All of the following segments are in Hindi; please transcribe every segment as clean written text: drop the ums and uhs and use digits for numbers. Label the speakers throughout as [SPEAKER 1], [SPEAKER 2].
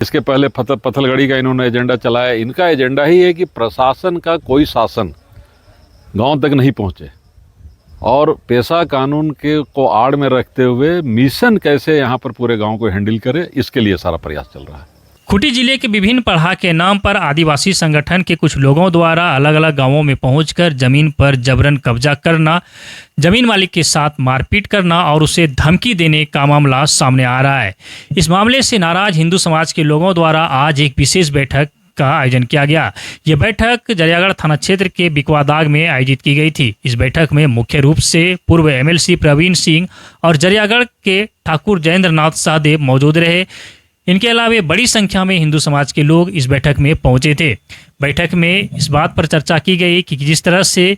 [SPEAKER 1] इसके पहले पत्थलगड़ी का इन्होंने एजेंडा चलाया। इनका एजेंडा ही है कि प्रशासन का कोई शासन गांव तक नहीं पहुंचे और पेशा कानून के को आड़ में रखते हुए मिशन कैसे यहाँ पर पूरे गांव को हैंडल करे, इसके लिए सारा प्रयास चल रहा है।
[SPEAKER 2] खूंटी जिले के विभिन्न पढ़ा के नाम पर आदिवासी संगठन के कुछ लोगों द्वारा अलग अलग गांवों में पहुंचकर जमीन पर जबरन कब्जा करना, जमीन मालिक के साथ मारपीट करना और उसे धमकी देने का मामला सामने आ रहा है। इस मामले से नाराज हिंदू समाज के लोगों द्वारा आज एक विशेष बैठक का आयोजन किया गया। यह बैठक जरियागढ़ थाना क्षेत्र के बिकवादाग में आयोजित की गई थी। इस बैठक में मुख्य रूप से पूर्व एमएलसी प्रवीण सिंह और जरियागढ़ के ठाकुर जयेंद्र नाथ सहदेव मौजूद रहे। इनके अलावा बड़ी संख्या में हिंदू समाज के लोग इस बैठक में पहुंचे थे। बैठक में इस बात पर चर्चा की गई कि जिस तरह से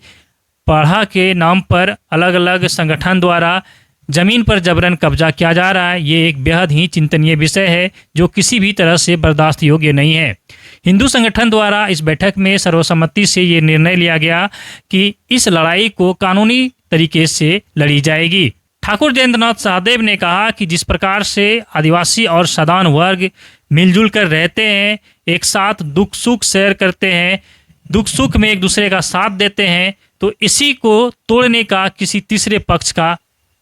[SPEAKER 2] पढ़ा के नाम पर अलग अलग संगठन द्वारा जमीन पर जबरन कब्जा किया जा रहा है, ये एक बेहद ही चिंतनीय विषय है जो किसी भी तरह से बर्दाश्त योग्य नहीं है। हिंदू संगठन द्वारा इस बैठक में सर्वसम्मति से ये निर्णय लिया गया कि इस लड़ाई को कानूनी तरीके से लड़ी जाएगी। ठाकुर जयेंद्र नाथ सहदेव ने कहा कि जिस प्रकार से आदिवासी और सदान वर्ग मिलजुल कर रहते हैं, एक साथ दुख सुख शेयर करते हैं, दुख सुख में एक दूसरे का साथ देते हैं, तो इसी को तोड़ने का किसी तीसरे पक्ष का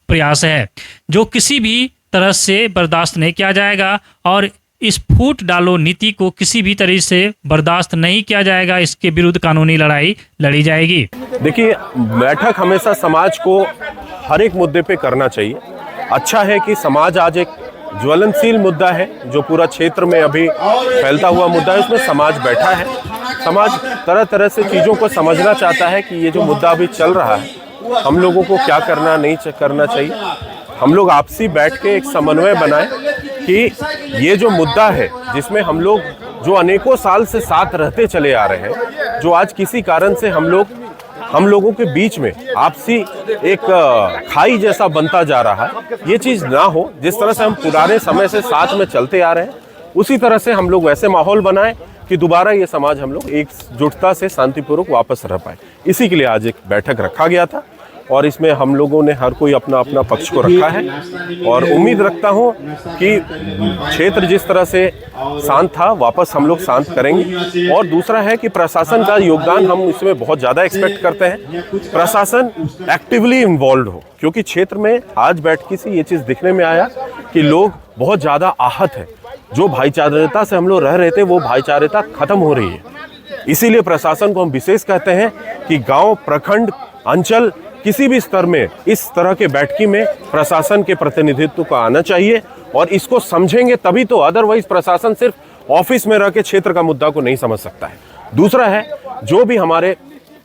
[SPEAKER 2] प्रयास है जो किसी भी तरह से बर्दाश्त नहीं किया जाएगा और इस फूट डालो नीति को किसी भी तरह से बर्दाश्त नहीं किया जाएगा। इसके विरुद्ध कानूनी लड़ाई लड़ी जाएगी।
[SPEAKER 3] देखिए, बैठक हमेशा समाज को हर एक मुद्दे पे करना चाहिए। अच्छा है कि समाज आज एक ज्वलनशील मुद्दा है जो पूरा क्षेत्र में अभी फैलता हुआ मुद्दा है, उसमें समाज बैठा है। समाज तरह तरह से चीज़ों को समझना चाहता है कि ये जो मुद्दा अभी चल रहा है हम लोगों को क्या करना नहीं करना चाहिए। हम लोग आपसी बैठ के एक समन्वय बनाएं कि ये जो मुद्दा है जिसमें हम लोग जो अनेकों साल से साथ रहते चले आ रहे हैं, जो आज किसी कारण से हम लोगों के बीच में आपसी एक खाई जैसा बनता जा रहा है, ये चीज़ ना हो। जिस तरह से हम पुराने समय से साथ में चलते आ रहे हैं उसी तरह से हम लोग वैसे माहौल बनाएं कि दोबारा ये समाज हम लोग एकजुटता से शांतिपूर्वक वापस रह पाए। इसी के लिए आज एक बैठक रखा गया था और इसमें हम लोगों ने हर कोई अपना अपना पक्ष को रखा है और उम्मीद रखता हूं कि क्षेत्र जिस तरह से शांत था वापस हम लोग शांत करेंगे। और दूसरा है कि प्रशासन का योगदान हम इसमें बहुत ज़्यादा एक्सपेक्ट करते हैं। प्रशासन एक्टिवली इन्वॉल्व हो, क्योंकि क्षेत्र में आज बैठक से ये चीज़ दिखने में आया कि लोग बहुत ज़्यादा आहत है। जो भाईचारता से हम लोग रह रहे थे वो भाईचारता खत्म हो रही है। इसीलिए प्रशासन को हम विशेष कहते हैं कि गांव, प्रखंड, अंचल किसी भी स्तर में इस तरह के बैठकी में प्रशासन के प्रतिनिधित्व को आना चाहिए और इसको समझेंगे तभी तो। अदरवाइज प्रशासन सिर्फ ऑफिस में रह के क्षेत्र का मुद्दा को नहीं समझ सकता है। दूसरा है जो भी हमारे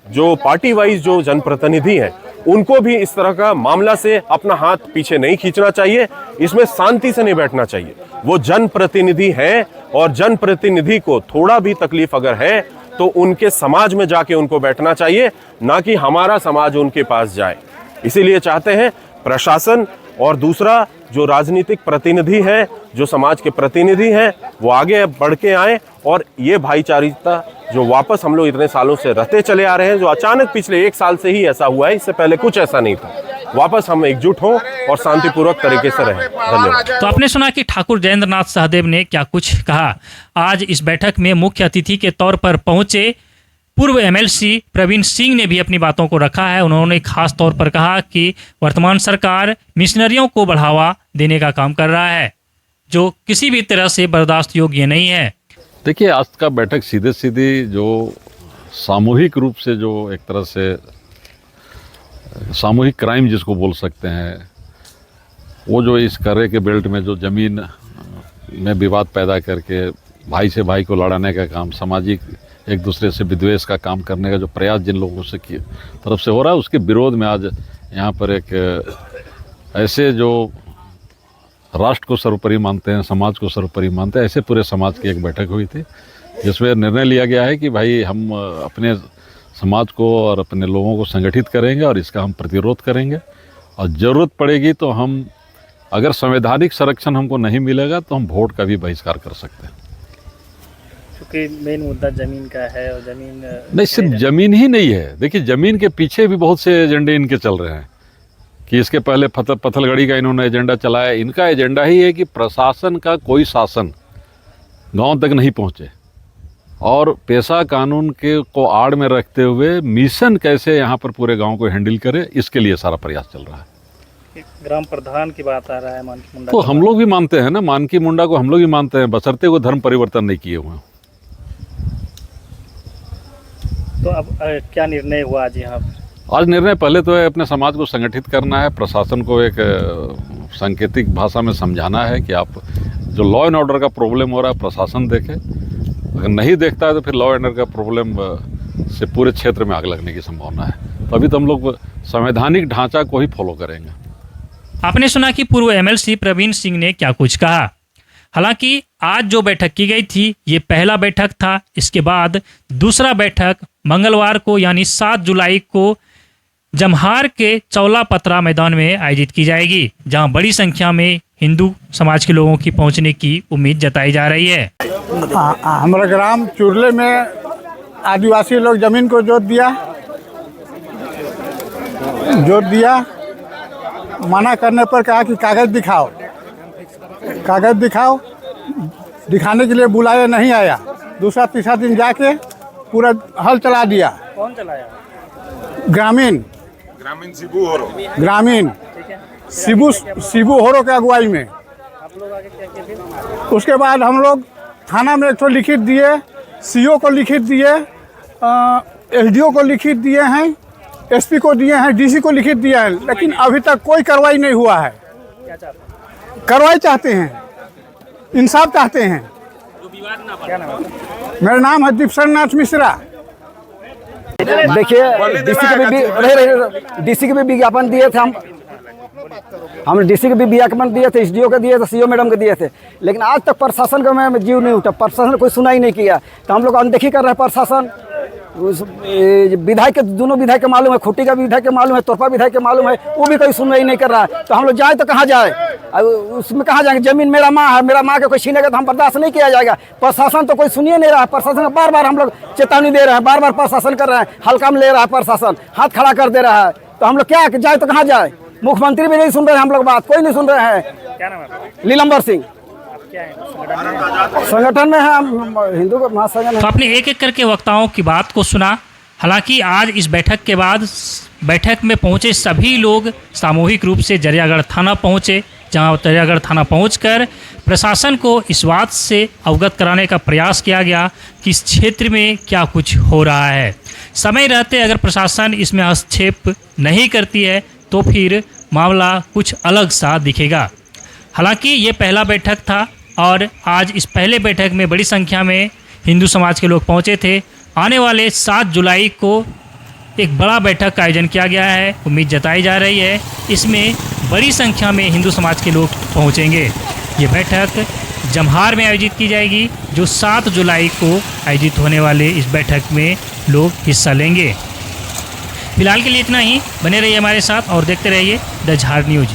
[SPEAKER 3] जो पार्टी वाइज जो जनप्रतिनिधि हैं उनको भी इस तरह का मामला से अपना हाथ पीछे नहीं खींचना चाहिए। इसमें शांति से नहीं बैठना चाहिए। वो जनप्रतिनिधि हैं और जनप्रतिनिधि को थोड़ा भी तकलीफ अगर है तो उनके समाज में जाके उनको बैठना चाहिए, ना कि हमारा समाज उनके पास जाए। इसीलिए चाहते हैं प्रशासन और दूसरा जो राजनीतिक प्रतिनिधि हैं, जो समाज के प्रतिनिधि हैं, वो आगे बढ़ के आएँ और ये भाईचारिता जो वापस हम लोग इतने सालों से रहते चले आ रहे हैं, जो अचानक पिछले 1 साल से ही ऐसा हुआ है, इससे पहले कुछ ऐसा नहीं था, वापस हम एकजुट हों और शांतिपूर्वक तरीके से रहें। धन्यवाद।
[SPEAKER 2] तो आपने सुना कि ठाकुर जयेंद्र नाथ सहदेव ने क्या कुछ कहा। आज इस बैठक में मुख्य अतिथि के तौर पर पहुंचे पूर्व एमएलसी प्रवीण सिंह ने भी अपनी बातों को रखा है। उन्होंने खास तौर पर कहा कि वर्तमान सरकार मिशनरियों को बढ़ावा देने का काम कर रहा है जो किसी भी तरह से बर्दाश्त योग्य नहीं है।
[SPEAKER 1] देखिए, आज का बैठक सीधे सीधी जो सामूहिक रूप से जो एक तरह से सामूहिक क्राइम जिसको बोल सकते हैं, वो जो इस कर्रे के बेल्ट में जो ज़मीन में विवाद पैदा करके भाई से भाई को लड़ाने का काम, सामाजिक एक दूसरे से विद्वेष का काम करने का जो प्रयास जिन लोगों से की तरफ से हो रहा है, उसके विरोध में आज यहाँ पर एक ऐसे जो राष्ट्र को सर्वोपरि मानते हैं, समाज को सर्वोपरि मानते हैं, ऐसे पूरे समाज की एक बैठक हुई थी जिसमें निर्णय लिया गया है कि भाई हम अपने समाज को और अपने लोगों को संगठित करेंगे और इसका हम प्रतिरोध करेंगे और ज़रूरत पड़ेगी तो हम, अगर संवैधानिक संरक्षण हमको नहीं मिलेगा तो हम वोट का भी बहिष्कार कर सकते हैं।
[SPEAKER 2] क्योंकि मेन मुद्दा ज़मीन का है और ज़मीन
[SPEAKER 1] नहीं, सिर्फ ज़मीन ही नहीं है। देखिए, ज़मीन के पीछे भी बहुत से एजेंडे इनके चल रहे हैं कि इसके पहले पत्थलगड़ी का इन्होंने एजेंडा चलाया। इनका एजेंडा ही है कि प्रशासन का कोई शासन गांव तक नहीं पहुंचे, और पेशा कानून के को आड़ में रखते हुए मिशन कैसे यहाँ पर पूरे गांव को हैंडल करे, इसके लिए सारा प्रयास चल रहा है।
[SPEAKER 4] ग्राम प्रधान की बात आ रहा है मानकी मुंडा
[SPEAKER 1] तो हम लोग भी मानते हैं ना, मानकी मुंडा को हम लोग भी मानते हैं, बशर्ते वो धर्म परिवर्तन नहीं किए हुए हैं।
[SPEAKER 4] तो अब क्या निर्णय हुआ आज यहाँ पर?
[SPEAKER 1] आज निर्णय पहले तो है अपने समाज को संगठित करना है, प्रशासन को एक सांकेतिक भाषा में समझाना है कि आप जो लॉ एंड ऑर्डर का प्रॉब्लम हो रहा है प्रशासन देखे, अगर नहीं देखता है तो फिर लॉ एंड ऑर्डर का प्रॉब्लम से पूरे क्षेत्र में आग लगने की संभावना है। तो अभी तो हम लोग संवैधानिक ढांचा को ही फॉलो करेंगे।
[SPEAKER 2] आपने सुना कि पूर्व एमएलसी प्रवीण सिंह ने क्या कुछ कहा। हालांकि आज जो बैठक की गई थी ये पहला बैठक था। इसके बाद दूसरा बैठक मंगलवार को यानी 7 जुलाई को जमहार के चौला पतरा मैदान में आयोजित की जाएगी, जहां बड़ी संख्या में हिंदू समाज के लोगों की पहुंचने की उम्मीद जताई जा रही है।
[SPEAKER 5] हमारे ग्राम चुरले में आदिवासी लोग जमीन को जोत दिया, मना करने पर कहा कि कागज़ दिखाओ, दिखाने के लिए बुलाया, नहीं आया। दूसरा तीसरा दिन जाके पूरा हल चला दिया।
[SPEAKER 4] कौन चलाया?
[SPEAKER 5] ग्रामीण शिबू होरो के अगुवाई में।
[SPEAKER 4] आप लोग आगे क्या किए थे?
[SPEAKER 5] उसके बाद हम लोग थाना में एक तो लिखित दिए, सीओ को लिखित दिए, एसडीओ को लिखित दिए हैं, एसपी को दिए हैं, डीसी को लिखित दिया है, लेकिन अभी तक कोई कार्रवाई नहीं हुआ है।
[SPEAKER 4] क्या चाहते हैं?
[SPEAKER 5] कार्रवाई चाहते हैं, इंसाफ चाहते हैं।
[SPEAKER 4] क्या नाम है?
[SPEAKER 5] मेरा नाम है दीपसरनाथ मिश्रा।
[SPEAKER 6] देखिए, डीसी के भी विज्ञापन दिए थे हम डीसी के भी विज्ञापन दिए थे, एसडीओ के दिए थे, सीओ मैडम के दिए थे, लेकिन आज तक प्रशासन का में जीव नहीं उठा। प्रशासन ने कोई सुनाई नहीं किया, तो हम लोग अनदेखी कर रहे हैं। प्रशासन विधायक के, दोनों विधायक के मालूम है, खुट्टी का विधायक के मालूम है, तोरपा विधायक के मालूम है, वो भी कोई सुनवाई नहीं कर रहा है। तो हम लोग जाए तो कहाँ जाए? उसमें कहाँ जाएंगे? जमीन मेरा माँ है, मेरा माँ के कोई छीनेगा तो हम बर्दाश्त नहीं किया जाएगा। प्रशासन तो कोई सुनिए नहीं रहा है। प्रशासन बार बार हम लोग चेतावनी दे रहे हैं, बार बार प्रशासन कर रहे हैं, हल्का में ले रहा है, प्रशासन हाथ खड़ा कर दे रहा है। तो हम लोग क्या जाए तो कहाँ जाए? मुख्यमंत्री भी नहीं सुन रहे हैं, हम लोग बात कोई नहीं सुन रहे हैं।
[SPEAKER 4] क्या नाम है आपका?
[SPEAKER 5] नीलम्बर सिंह।
[SPEAKER 4] आप क्या है संगठन में?
[SPEAKER 5] संगठन में है, हम हिंदू का महासंगठन।
[SPEAKER 2] तो आपने एक एक करके वक्ताओं की बात को सुना। हालांकि आज इस बैठक के बाद बैठक में पहुंचे सभी लोग सामूहिक रूप से जरियागढ़ थाना पहुंचे, जहां जरियागढ़ थाना पहुंचकर प्रशासन को इस बात से अवगत कराने का प्रयास किया गया कि इस क्षेत्र में क्या कुछ हो रहा है। समय रहते अगर प्रशासन इसमें हस्तक्षेप नहीं करती है तो फिर मामला कुछ अलग सा दिखेगा। हालांकि ये पहला बैठक था और आज इस पहले बैठक में बड़ी संख्या में हिंदू समाज के लोग पहुंचे थे। आने वाले 7 जुलाई को एक बड़ा बैठक का आयोजन किया गया है, उम्मीद जताई जा रही है इसमें बड़ी संख्या में हिंदू समाज के लोग पहुंचेंगे। ये बैठक जमहार में आयोजित की जाएगी, जो 7 जुलाई को आयोजित होने वाले इस बैठक में लोग हिस्सा लेंगे। फिलहाल के लिए इतना ही। बने रहिए हमारे साथ और देखते रहिए द झार न्यूज़।